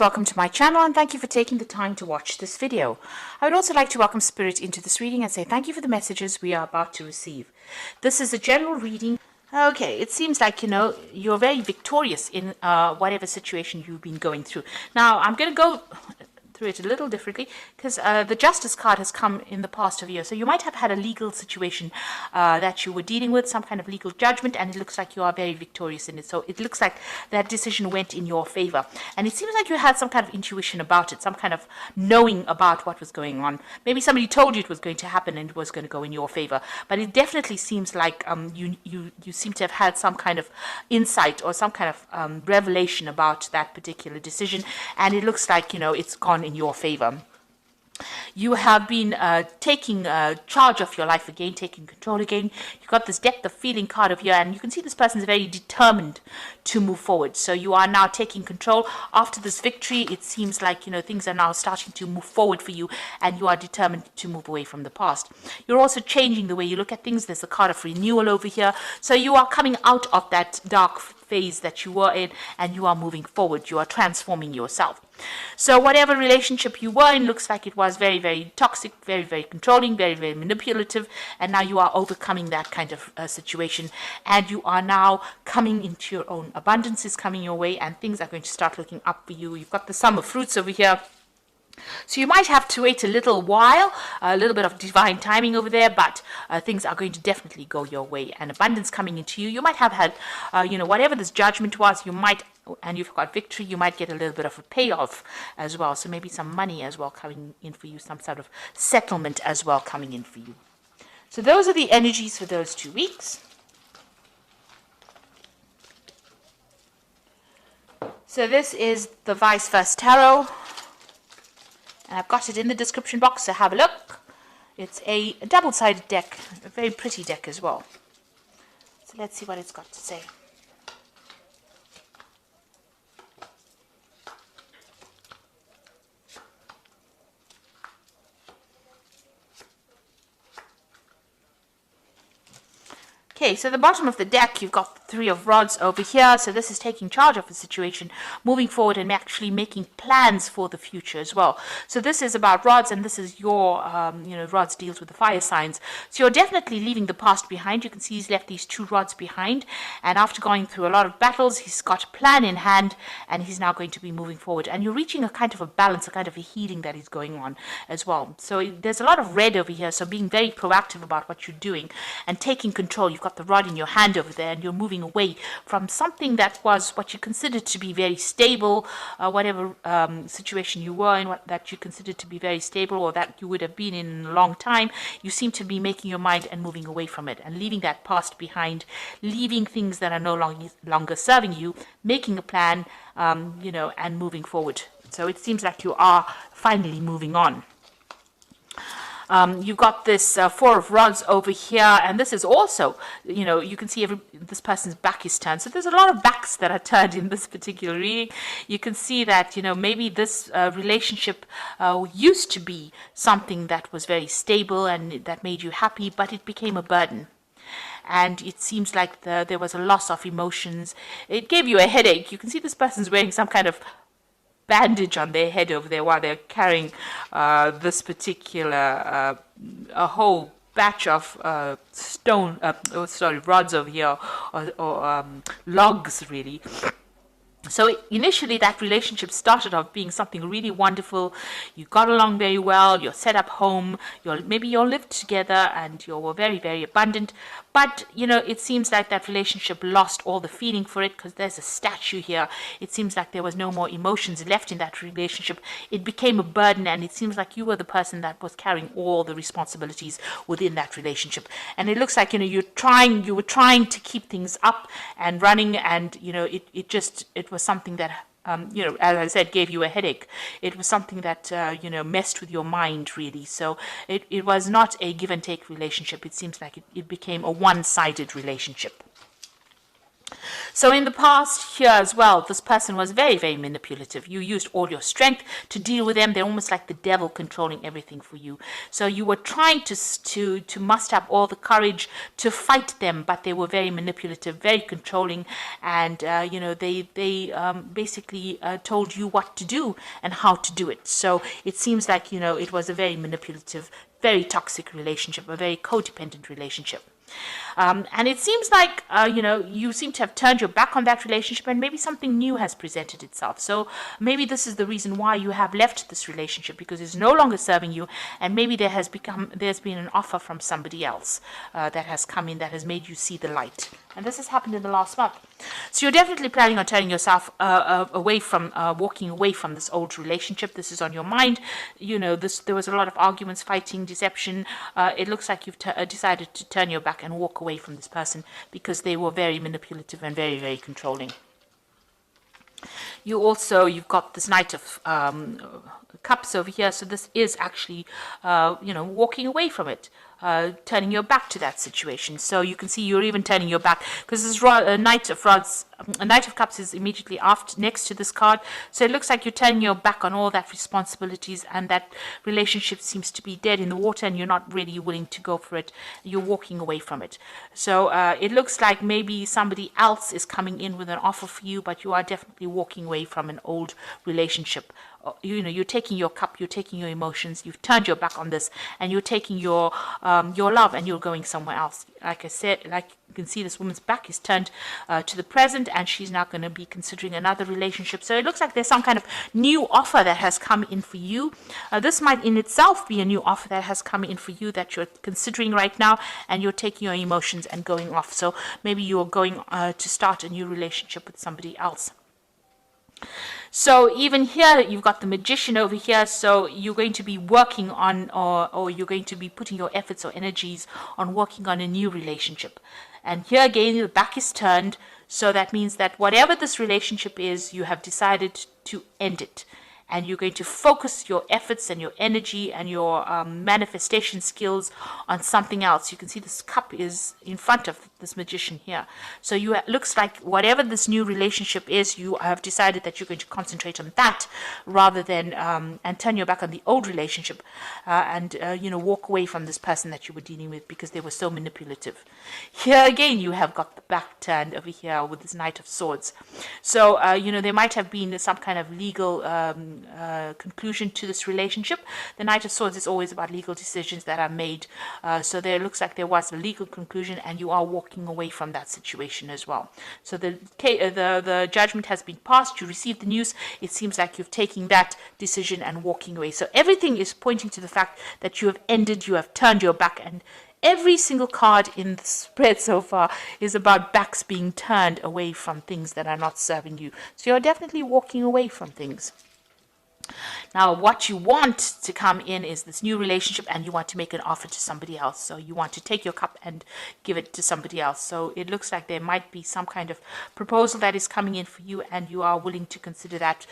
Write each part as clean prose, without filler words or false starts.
Welcome to my channel and thank you for taking the time to watch this video. I would also like to welcome Spirit into this reading and say thank you for the messages we are about to receive. This is a general reading. Okay, it seems like, you're very victorious in whatever situation you've been going through. Now, I'm going to go through it a little differently because the Justice card has come in the past of year. So you might have had a legal situation that you were dealing with, some kind of legal judgment, and it looks like you are very victorious in it. So it looks like that decision went in your favor. And it seems like you had some kind of intuition about it, some kind of knowing about what was going on. Maybe somebody told you it was going to happen and it was going to go in your favor. But it definitely seems like you seem to have had some kind of insight or some kind of revelation about that particular decision. And it looks like, it's gone in your favor. You have been taking charge of your life again, taking control again. You've got this depth of feeling card of here, and you can see this person is very determined to move forward. So you are now taking control. After this victory, it seems like, things are now starting to move forward for you, and you are determined to move away from the past. You're also changing the way you look at things. There's a card of renewal over here. So you are coming out of that dark phase that you were in, and you are moving forward. You are transforming yourself. So whatever relationship you were in looks like it was very, very toxic, very, very controlling, very, very manipulative, and now you are overcoming that kind of situation, and you are now coming into your own. Abundance is coming your way, and things are going to start looking up for you. You've got the sum of fruits over here. So you might have to wait a little while, a little bit of divine timing over there, but things are going to definitely go your way, and abundance coming into you. You might have had, whatever this judgment was, you might, and you've got victory, you might get a little bit of a payoff as well. So maybe some money as well coming in for you, some sort of settlement as well coming in for you. So those are the energies for those 2 weeks. So this is the Vice Versa Tarot. And I've got it in the description box, so have a look. It's a double-sided deck, a very pretty deck as well. So let's see what it's got to say. Okay, so the bottom of the deck, you've got the 3 of Rods over here. So this is taking charge of the situation, moving forward and actually making plans for the future as well. So this is about Rods, and this is your, Rods deals with the fire signs. So you're definitely leaving the past behind. You can see he's left these 2 rods behind. And after going through a lot of battles, he's got a plan in hand, and he's now going to be moving forward. And you're reaching a kind of a balance, a kind of a healing that is going on as well. So there's a lot of red over here. So being very proactive about what you're doing and taking control. You've got the rod in your hand over there, and you're moving away from something that was what you considered to be very stable, whatever situation you were in, that you considered to be very stable, or that you would have been in a long time. You seem to be making your mind and moving away from it and leaving that past behind, leaving things that are no longer serving you, making a plan, and moving forward. So it seems like you are finally moving on. You've got this 4 of Rods over here, and this is also, you can see this person's back is turned. So there's a lot of backs that are turned in this particular reading. You can see that, maybe this relationship used to be something that was very stable and that made you happy, but it became a burden. And it seems like there was a loss of emotions. It gave you a headache. You can see this person's wearing some kind of bandage on their head over there while they're carrying this particular a whole batch of rods over here, or logs really. So initially that relationship started off being something really wonderful. You got along very well, you're set up home, maybe you all lived together and you were very, very abundant. But, it seems like that relationship lost all the feeling for it, because there's a statue here. It seems like there was no more emotions left in that relationship. It became a burden, and it seems like you were the person that was carrying all the responsibilities within that relationship. And it looks like, you were trying to keep things up and running, and, it was something that as I said, gave you a headache. It was something that, messed with your mind, really. So it was not a give and take relationship. It seems like it became a one-sided relationship. So in the past here as well, this person was very, very manipulative. You used all your strength to deal with them. They're almost like the devil controlling everything for you. So you were trying to muster up all the courage to fight them, but they were very manipulative, very controlling, and they basically told you what to do and how to do it. So it seems like it was a very manipulative, very toxic relationship, a very codependent relationship. And it seems like, you seem to have turned your back on that relationship, and maybe something new has presented itself. So maybe this is the reason why you have left this relationship, because it's no longer serving you, and maybe there's been an offer from somebody else that has come in that has made you see the light. And this has happened in the last month. So you're definitely planning on turning yourself walking away from this old relationship. This is on your mind. There was a lot of arguments, fighting, deception. It looks like you've decided to turn your back and walk away from this person because they were very manipulative and very, very controlling. You've got this Knight of Cups over here. So this is actually, walking away from it. Turning your back to that situation. So you can see you're even turning your back, because this Knight of Cups is immediately next to this card. So it looks like you're turning your back on all that responsibilities, and that relationship seems to be dead in the water, and you're not really willing to go for it. You're walking away from it. So it looks like maybe somebody else is coming in with an offer for you, but you are definitely walking away from an old relationship. You're taking your cup, you're taking your emotions, you've turned your back on this, and you're taking your love, and you're going somewhere else. Like I said, like you can see, this woman's back is turned to the present, and she's now going to be considering another relationship. So it looks like there's some kind of new offer that has come in for you. This might in itself be a new offer that has come in for you that you're considering right now, and you're taking your emotions and going off. So maybe you're going to start a new relationship with somebody else. So even here, you've got the Magician over here. So you're going to be working on, or you're going to be putting your efforts or energies on working on a new relationship. And here again, the back is turned. So that means that whatever this relationship is, you have decided to end it. And you're going to focus your efforts and your energy and your manifestation skills on something else. You can see this cup is in front of this Magician here. So it looks like whatever this new relationship is, you have decided that you're going to concentrate on that rather than and turn your back on the old relationship and walk away from this person that you were dealing with because they were so manipulative. Here again, you have got the back turned over here with this Knight of Swords. So there might have been some kind of legal conclusion to this relationship. The Knight of Swords is always about legal decisions that are made. So there looks like there was a legal conclusion, and you are walking away from that situation as well. So the judgment has been passed. You received the news. It seems like you've taken that decision and walking away. So everything is pointing to the fact that you have ended, you have turned your back, and every single card in the spread so far is about backs being turned away from things that are not serving you. So you're definitely walking away from things. Now, what you want to come in is this new relationship, and you want to make an offer to somebody else. So you want to take your cup and give it to somebody else. So it looks like there might be some kind of proposal that is coming in for you, and you are willing to consider that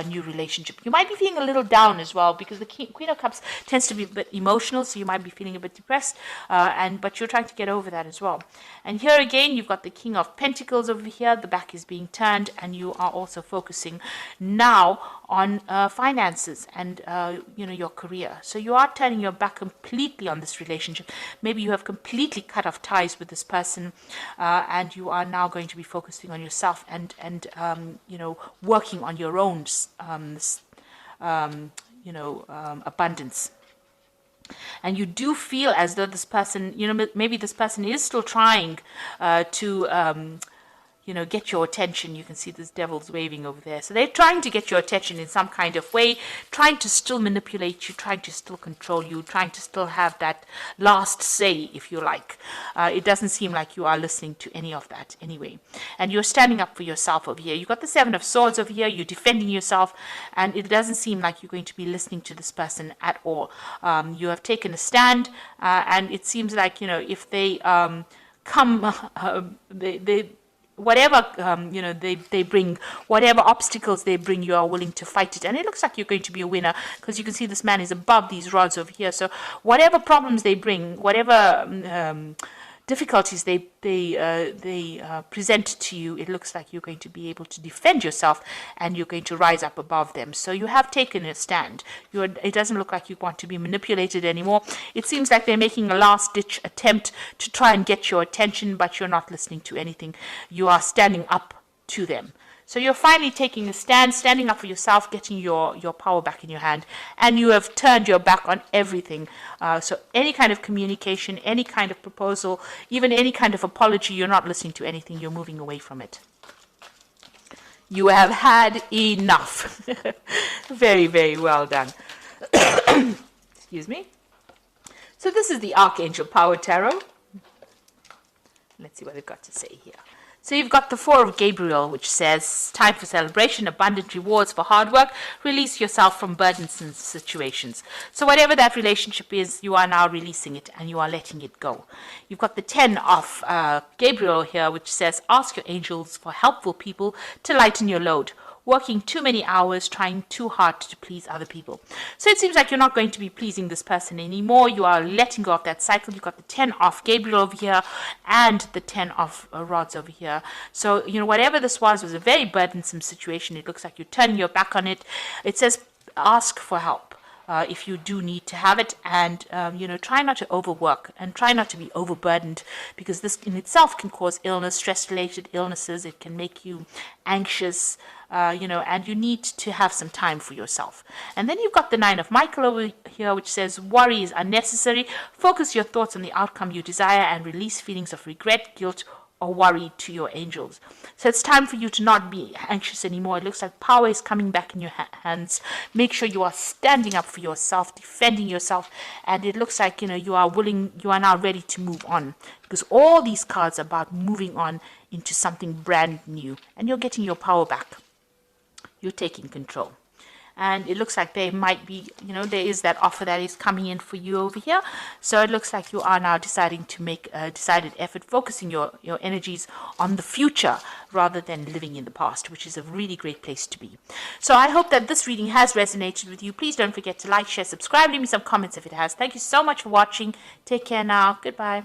new relationship. You might be feeling a little down as well, because the Queen of Cups tends to be a bit emotional, so you might be feeling a bit depressed, but you're trying to get over that as well. And here again, you've got the King of Pentacles over here. The back is being turned, and you are also focusing now on finances and your career. So you are turning your back completely on this relationship. Maybe you have completely cut off ties with this person, and you are now going to be focusing on yourself and working on your own abundance. And you do feel as though this person, maybe this person is still trying to get your attention. You can see this devil's waving over there. So they're trying to get your attention in some kind of way, trying to still manipulate you, trying to still control you, trying to still have that last say, if you like. It doesn't seem like you are listening to any of that anyway. And you're standing up for yourself over here. You've got the Seven of Swords over here. You're defending yourself, and it doesn't seem like you're going to be listening to this person at all. You have taken a stand, and it seems like, if they whatever they bring, whatever obstacles they bring, you are willing to fight it. And it looks like you're going to be a winner, because you can see this man is above these rods over here. So whatever problems they bring, whatever difficulties they present to you, it looks like you're going to be able to defend yourself and you're going to rise up above them. So you have taken a stand. It doesn't look like you want to be manipulated anymore. It seems like they're making a last-ditch attempt to try and get your attention, but you're not listening to anything. You are standing up to them. So you're finally taking a stand, standing up for yourself, getting your power back in your hand, and you have turned your back on everything. So any kind of communication, any kind of proposal, even any kind of apology, you're not listening to anything, you're moving away from it. You have had enough. Very, very well done. Excuse me. So this is the Archangel Power Tarot. Let's see what they've got to say here. So you've got the Four of Gabriel, which says, time for celebration, abundant rewards for hard work, release yourself from burdensome situations. So whatever that relationship is, you are now releasing it and you are letting it go. You've got the 10 of Gabriel here, which says, ask your angels for helpful people to lighten your load. Working too many hours, trying too hard to please other people. So it seems like you're not going to be pleasing this person anymore. You are letting go of that cycle. You've got the 10 of Gabriel over here and the 10 of rods over here. So, whatever this was a very burdensome situation. It looks like you're turning your back on it. It says, ask for help. If you do need to have it, and try not to overwork and try not to be overburdened, because this in itself can cause illness, stress-related illnesses. It can make you anxious, and you need to have some time for yourself. And then you've got the 9 of Michael over here, which says worry is unnecessary. Focus your thoughts on the outcome you desire and release feelings of regret, guilt, or worry to your angels. So it's time for you to not be anxious anymore. It looks like power is coming back in your hands. Make sure you are standing up for yourself, defending yourself, and it looks like you are now ready to move on, because all these cards are about moving on into something brand new, and you're getting your power back. You're taking control. And it looks like there might be, there is that offer that is coming in for you over here. So it looks like you are now deciding to make a decided effort, focusing your energies on the future rather than living in the past, which is a really great place to be. So I hope that this reading has resonated with you. Please don't forget to like, share, subscribe, leave me some comments if it has. Thank you so much for watching. Take care now. Goodbye.